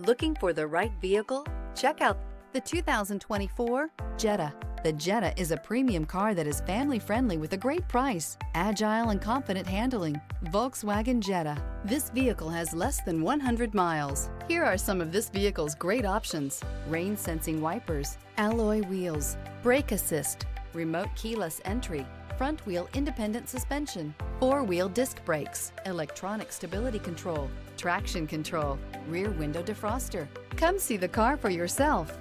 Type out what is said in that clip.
Looking for the right vehicle? Check out the 2024 Jetta. The Jetta is a premium car that is family-friendly with a great price, agile and confident handling. Volkswagen Jetta. This vehicle has less than 100 miles. Here are some of this vehicle's great options: rain-sensing wipers, alloy wheels, brake assist, remote keyless entry, front-wheel independent suspension, four-wheel disc brakes, electronic stability control, traction control, rear window defroster. Come see the car for yourself.